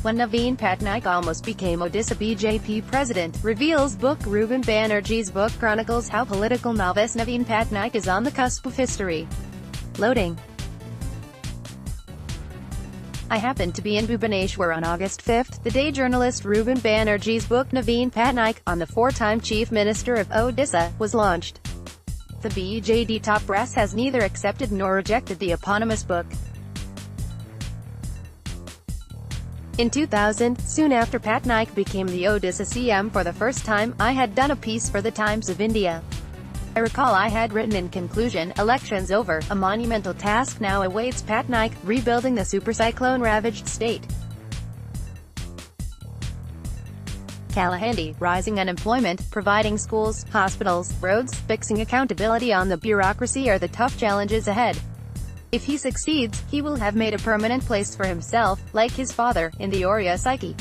When Naveen Patnaik almost became Odisha BJP president, reveals book. Ruben Banerjee's book chronicles how political novice Naveen Patnaik is on the cusp of history. Loading. I happened to be in Bhubaneswar on August 5, the day journalist Ruben Banerjee's book Naveen Patnaik, on the four-time Chief Minister of Odisha, was launched. The BJP top brass has neither accepted nor rejected the eponymous book. In 2000, soon after Patnaik became the Odisha CM for the first time, I had done a piece for the Times of India. I recall I had written in conclusion, "Elections over, a monumental task now awaits Patnaik, rebuilding the supercyclone-ravaged state." Kalahandi, rising unemployment, providing schools, hospitals, roads, fixing accountability on the bureaucracy are the tough challenges ahead. If he succeeds, he will have made a permanent place for himself, like his father, in the Oriya psyche.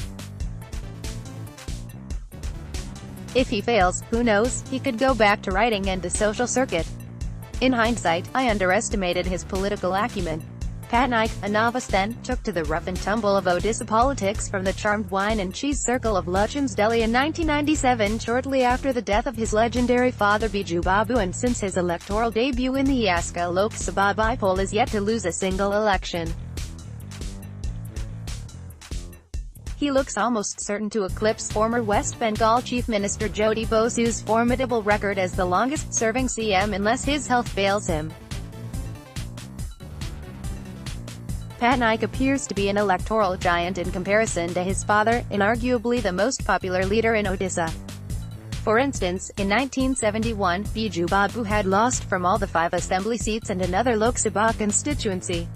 If he fails, who knows, he could go back to writing and the social circuit. In hindsight, I underestimated his political acumen. Patnaik, a novice then, took to the rough and tumble of Odisha politics from the charmed wine and cheese circle of Lutyens Delhi in 1997, shortly after the death of his legendary father Biju Babu, and since his electoral debut in the Yaska Lok Sabha by-poll is yet to lose a single election. He looks almost certain to eclipse former West Bengal Chief Minister Jyoti Bosu's formidable record as the longest-serving CM unless his health fails him. Patnaik appears to be an electoral giant in comparison to his father, inarguably the most popular leader in Odisha. For instance, in 1971, Biju Babu had lost from all the 5 assembly seats and another Lok Sabha constituency.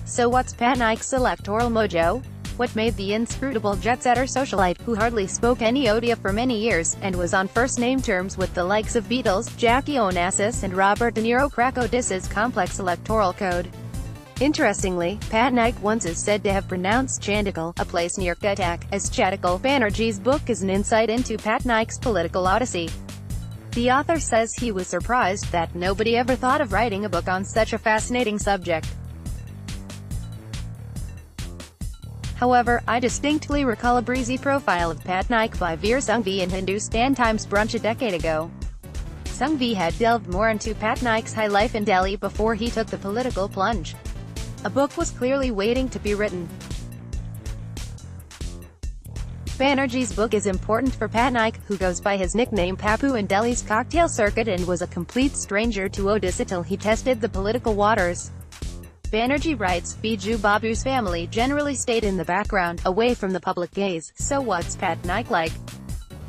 So what's Patnaik's electoral mojo? What made the inscrutable jet-setter socialite, who hardly spoke any Odia for many years, and was on first-name terms with the likes of Beatles, Jackie Onassis and Robert De Niro, crack Odisha's complex electoral code? Interestingly, Patnaik once is said to have pronounced Chandikal, a place near Cuttack, as Chatikal. Banerjee's book is an insight into Patnaik's political odyssey. The author says he was surprised that nobody ever thought of writing a book on such a fascinating subject. However, I distinctly recall a breezy profile of Patnaik by Veer Sanghvi in Hindustan Times Brunch a decade ago. Sanghvi had delved more into Patnaik's high life in Delhi before he took the political plunge. A book was clearly waiting to be written. Banerjee's book is important for Patnaik, who goes by his nickname Papu in Delhi's cocktail circuit and was a complete stranger to Odisha till he tested the political waters. Banerjee writes, Biju Babu's family generally stayed in the background, away from the public gaze, so what's Patnaik like?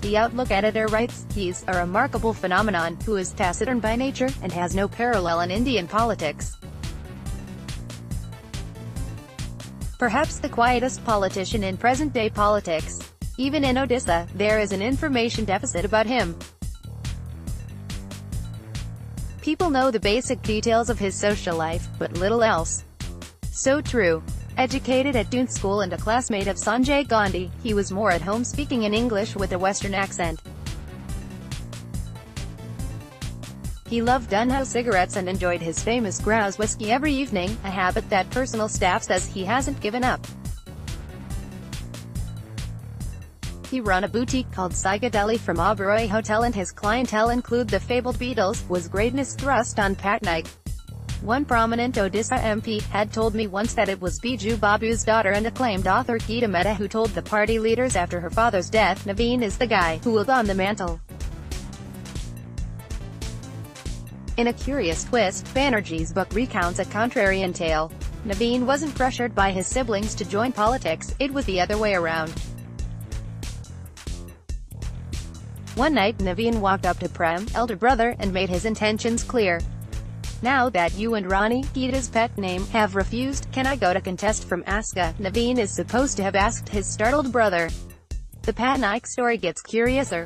The Outlook editor writes, he's a remarkable phenomenon, who is taciturn by nature, and has no parallel in Indian politics. Perhaps the quietest politician in present-day politics. Even in Odisha, there is an information deficit about him. People know the basic details of his social life, but little else. So true. Educated at Doon School and a classmate of Sanjay Gandhi, he was more at home speaking in English with a Western accent. He loved Dunhill cigarettes and enjoyed his famous Grouse whiskey every evening, a habit that personal staff says he hasn't given up. He run a boutique called Psychedelic from Oberoi Hotel, and his clientele include the fabled Beatles. Was greatness thrust on Patnaik? One prominent Odisha MP had told me once that it was Biju Babu's daughter and acclaimed author Geeta Mehta who told the party leaders after her father's death, Naveen is the guy who will on the mantle. In a curious twist, Banerjee's book recounts a contrarian tale. Naveen wasn't pressured by his siblings to join politics, it was the other way around. One night Naveen walked up to Prem, elder brother, and made his intentions clear. Now that you and Rani, Geeta's pet name, have refused, can I go to contest from Aska? Naveen is supposed to have asked his startled brother. The Patnaik story gets curiouser.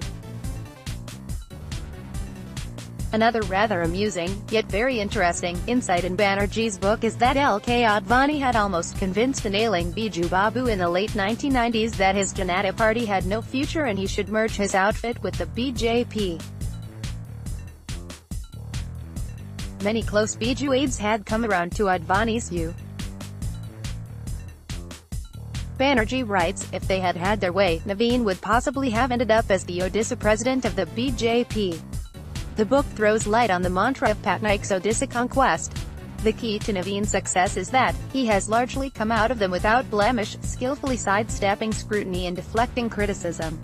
Another rather amusing, yet very interesting, insight in Banerjee's book is that L.K. Advani had almost convinced an ailing Biju Babu in the late 1990s that his Janata Party had no future and he should merge his outfit with the BJP. Many close Biju aides had come around to Advani's view. Banerjee writes, if they had had their way, Naveen would possibly have ended up as the Odisha president of the BJP. The book throws light on the mantra of Patnaik's Odisha conquest. The key to Naveen's success is that he has largely come out of them without blemish, skillfully sidestepping scrutiny and deflecting criticism.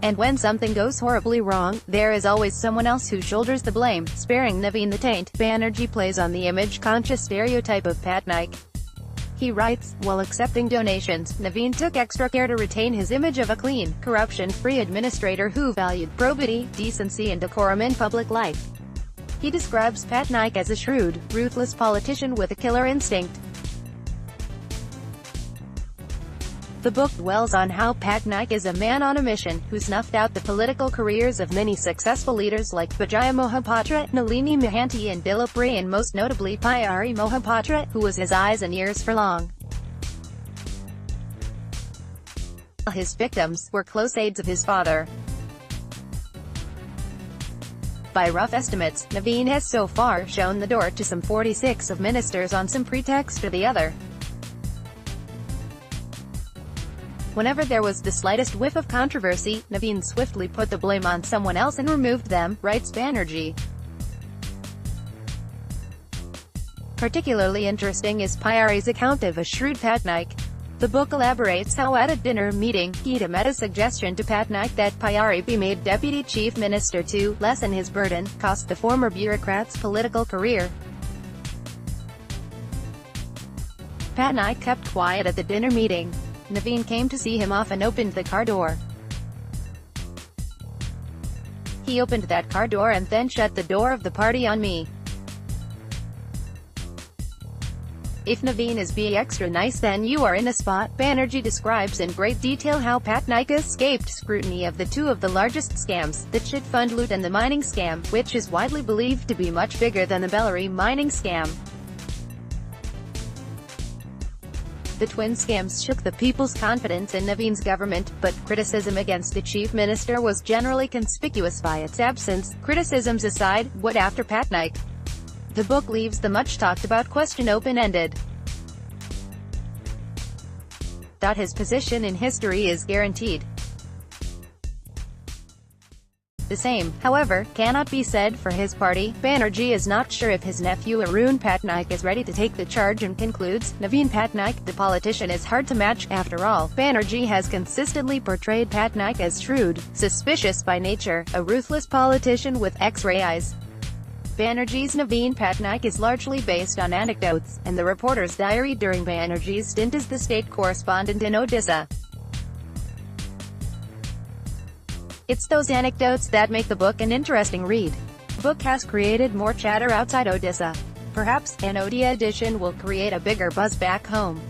And when something goes horribly wrong, there is always someone else who shoulders the blame, sparing Naveen the taint. Banerjee plays on the image-conscious stereotype of Patnaik. He writes, while accepting donations, Naveen took extra care to retain his image of a clean, corruption-free administrator who valued probity, decency and decorum in public life. He describes Patnaik as a shrewd, ruthless politician with a killer instinct. The book dwells on how Patnaik is a man on a mission, who snuffed out the political careers of many successful leaders like Vijaya Mohapatra, Nalini Mohanty and Dilip Ray, and most notably Pyari Mohapatra, who was his eyes and ears for long. His victims were close aides of his father. By rough estimates, Naveen has so far shown the door to some 46 of ministers on some pretext or the other. Whenever there was the slightest whiff of controversy, Naveen swiftly put the blame on someone else and removed them, writes Banerjee. Particularly interesting is Pyari's account of a shrewd Patnaik. The book elaborates how at a dinner meeting, Geeta made a suggestion to Patnaik that Pyari be made deputy chief minister to lessen his burden, cost the former bureaucrat's political career. Patnaik kept quiet at the dinner meeting. Naveen came to see him off and opened the car door. He opened that car door and then shut the door of the party on me. If Naveen is being extra nice, then you are in a spot. Banerjee describes in great detail how Patnaik escaped scrutiny of the two of the largest scams, the chit fund loot and the mining scam, which is widely believed to be much bigger than the Bellary mining scam. The twin scams shook the people's confidence in Naveen's government, but criticism against the chief minister was generally conspicuous by its absence. Criticisms aside, what after Patnaik? The book leaves the much-talked-about question open-ended. That his position in history is guaranteed. The same, however, cannot be said for his party. Banerjee is not sure if his nephew Arun Patnaik is ready to take the charge and concludes, Naveen Patnaik, the politician, is hard to match. After all, Banerjee has consistently portrayed Patnaik as shrewd, suspicious by nature, a ruthless politician with X-ray eyes. Banerjee's Naveen Patnaik is largely based on anecdotes, and the reporter's diary during Banerjee's stint as the state correspondent in Odisha. It's those anecdotes that make the book an interesting read. The book has created more chatter outside Odisha. Perhaps an Odia edition will create a bigger buzz back home.